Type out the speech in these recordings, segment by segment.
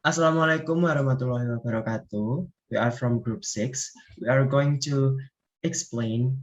Assalamualaikum Warahmatullahi Wabarakatuh. We are from Group 6. We are going to explain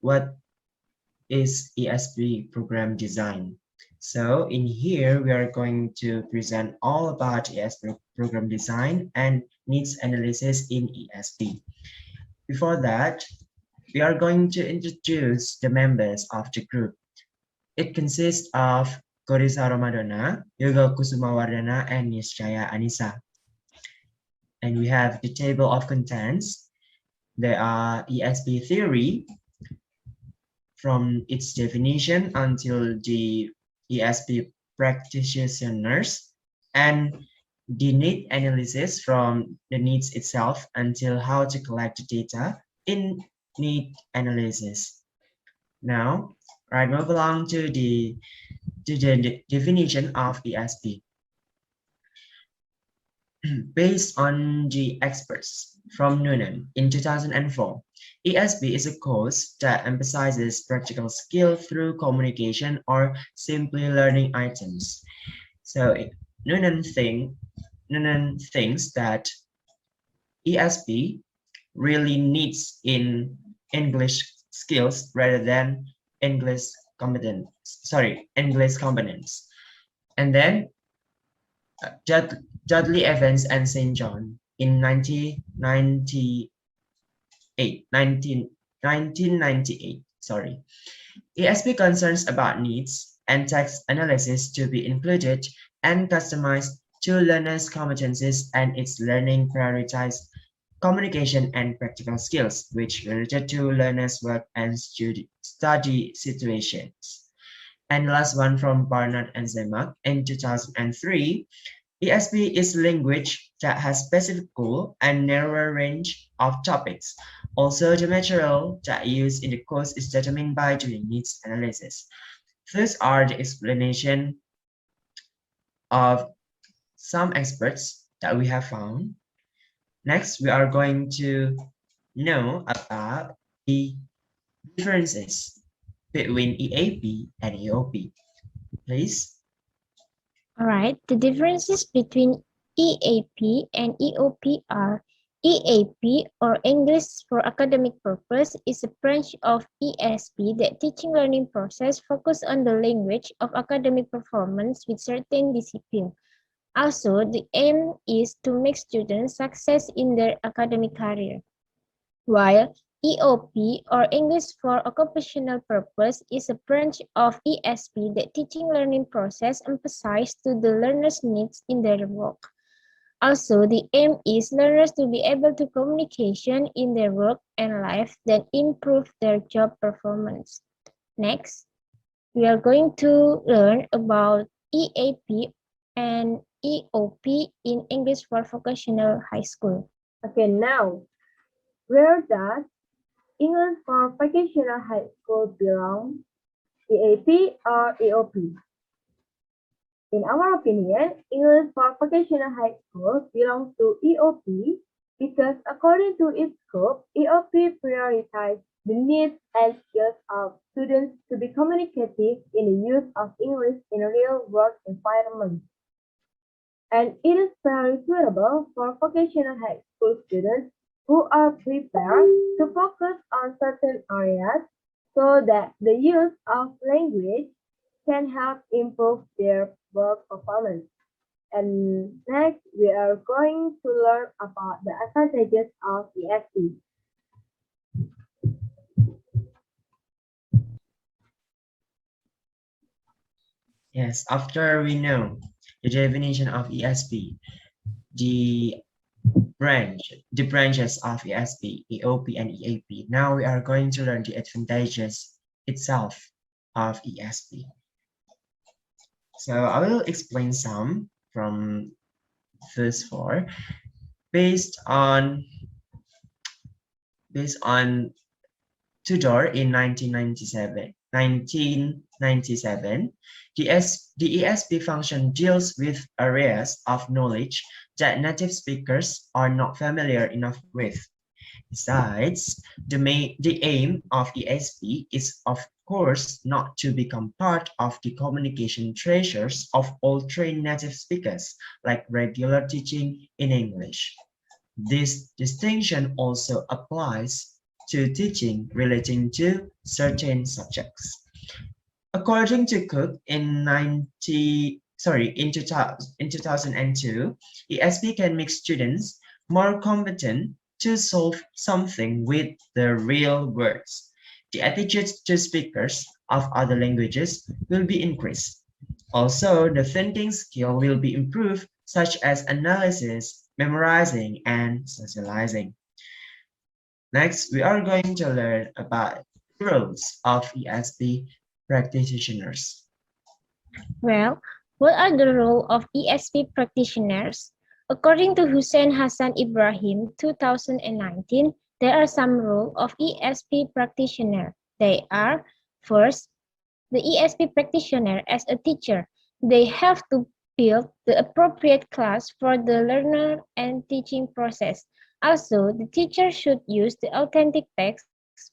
what is ESP Program Design. So in here, we are going to present all about ESP Program Design and needs analysis in ESP. Before that, we are going to introduce the members of the group. It consists of Ghorizah Romadhona, Kusumawardhana, and Niscaya Annisa. And we have the table of contents. There are ESP theory from its definition until the Esb Practitioners, and the need analysis from the needs itself until how to collect the data in need analysis. Now, right, move along to the definition of ESP. Based on the experts from Noonan in 2004, ESP is a course that emphasizes practical skill through communication or simply learning items. So Noonan thinks that ESP really needs in English skills rather than English competence. And then Dudley Evans and St. John in 1998. ESP concerns about needs and text analysis to be included and customized to learners' competencies, and its learning prioritized communication and practical skills, which related to learners' work and study situations. And the last one from Barnard and Zemak in 2003, ESP is language that has specific goal and narrower range of topics. Also, the material that used in the course is determined by doing needs analysis. These are the explanation of some experts that we have found. Next, we are going to know about the differences between EAP and EOP. Please. All right, the differences between EAP and EOP are EAP, or English for Academic Purpose, is a branch of ESP that teaching learning process focus on the language of academic performance with certain discipline. Also, the aim is to make students success in their academic career, while EOP, or English for Occupational Purpose, is a branch of ESP that teaching learning process emphasizes to the learner's needs in their work. Also, the aim is learners to be able to communication in their work and life that improve their job performance. Next, we are going to learn about EAP and EOP in English for Vocational High School. Okay, now, where does English for Vocational High School belong? EAP or EOP? In our opinion, English for Vocational High School belongs to EOP because according to its scope, EOP prioritizes the needs and skills of students to be communicative in the use of English in a real work environment. And it is very suitable for vocational high school students who are prepared to focus on certain areas so that the use of language can help improve their work performance. And next, we are going to learn about the advantages of ESP. Yes, after we know the definition of ESP, the branches of ESP, EOP, and EAP. Now we are going to learn the advantages itself of ESP. So I will explain some from verse 4. Based on Tudor in 1997, the ESP function deals with areas of knowledge that native speakers are not familiar enough with. Besides, the aim of ESP is, of course not to become part of the communication treasures of all trained native speakers, like regular teaching in English. This distinction also applies to teaching relating to certain subjects. According to Cook in 2002, ESP can make students more competent to solve something with the real words. The attitudes to speakers of other languages will be increased. Also, the thinking skill will be improved, such as analysis, memorizing, and socializing. Next, we are going to learn about the roles of ESP practitioners. Well, what are the role of ESP practitioners? According to Hussein Hassan Ibrahim, 2019, there are some role of ESP practitioner. They are, first, the ESP practitioner as a teacher. They have to build the appropriate class for the learner and teaching process. Also, the teacher should use the authentic text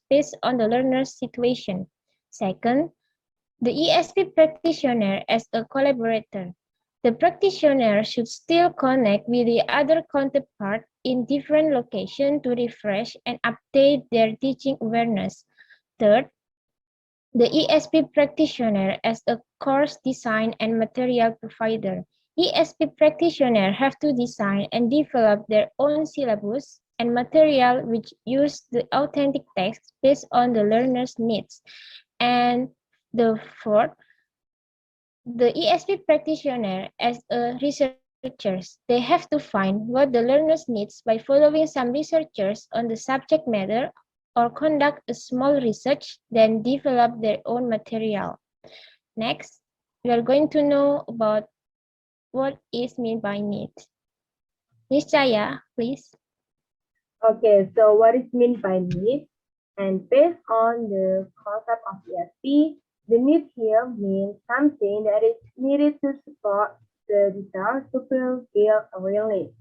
based on the learner's situation. Second, the ESP practitioner as a collaborator. The practitioner should still connect with the other counterpart in different locations to refresh and update their teaching awareness. Third, the ESP practitioner as a course design and material provider. ESP practitioners have to design and develop their own syllabus and material which use the authentic text based on the learner's needs. And the fourth, the ESP practitioner as a researchers, they have to find what the learners needs by following some researchers on the subject matter or conduct a small research, then develop their own material. Next, we are going to know about what is meant by needs. Niscaya, please. Okay, so what is meant by need? And based on the concept of ESP, the need here means something that is needed to support the desire to fulfill a real need.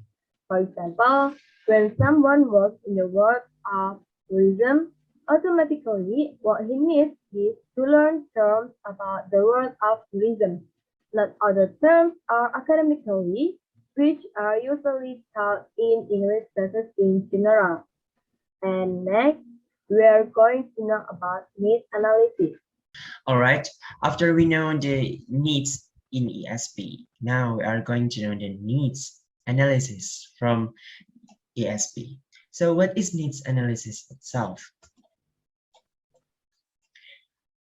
For example, when someone works in the world of tourism, automatically what he needs is to learn terms about the world of tourism. Not other terms are academically, which are usually taught in English classes in general. And next, we are going to know about needs analysis. All right, after we know the needs in ESP, now we are going to know the needs analysis from ESP. So what is needs analysis itself?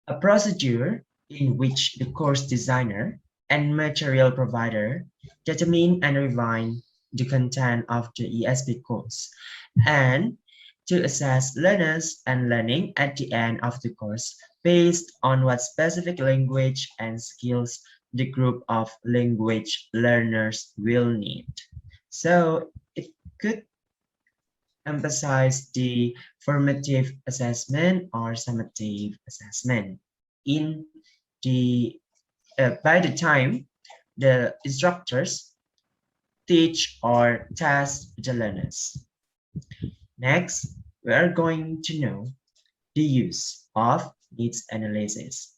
A procedure in which the course designer and material provider determine and refine the content of the ESP course and to assess learners and learning at the end of the course based on what specific language and skills the group of language learners will need. So it could emphasize the formative assessment or summative assessment in the by the time the instructors teach or test the learners. Next, we are going to know the use of needs analysis.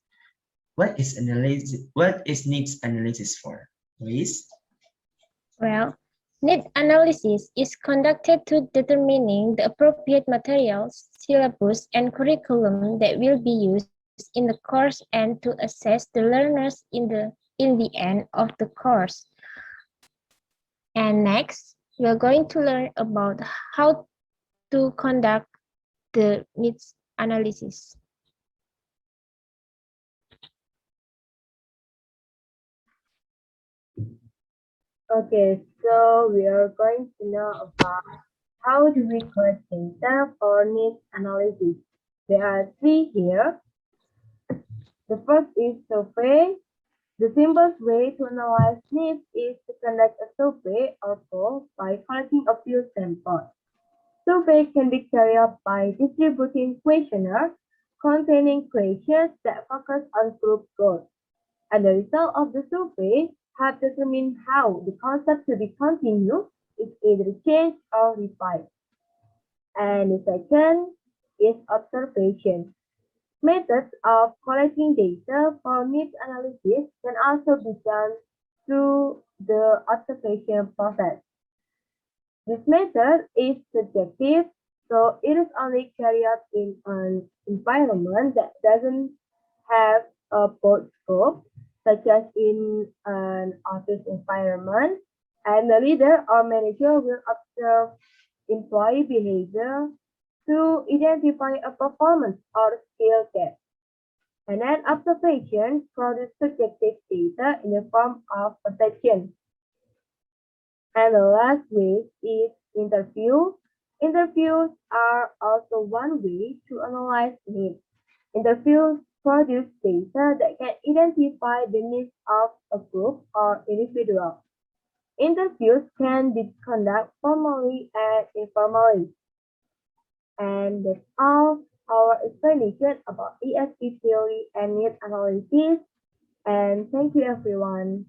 What is needs analysis for? Please. Well, need analysis is conducted to determining the appropriate materials, syllabus, and curriculum that will be used in the course and to assess the learners in the end of the course. And next, we are going to learn about how to conduct the needs analysis. Okay, so we are going to know about how do we collect data for needs analysis. There are three here. The first is survey. The simplest way to analyze needs is to conduct a survey or poll by collecting a few samples. Survey can be carried out by distributing questionnaires containing questions that focus on group goals. And the result of the survey have determined how the concept to be continued is either changed or refined. And the second is observation. Methods of collecting data for needs analysis can also be done through the observation process. This method is subjective, so it is only carried out in an environment that doesn't have a broad scope, such as in an office environment, and the leader or manager will observe employee behavior to identify a performance or skill gap. And then observation produces subjective data in the form of perception. And the last way is interview. Interviews are also one way to analyze needs. Interviews produce data that can identify the needs of a group or individual. Interviews can be conducted formally and informally. And that's all our explanation about ESP theory and need analysis. And thank you everyone.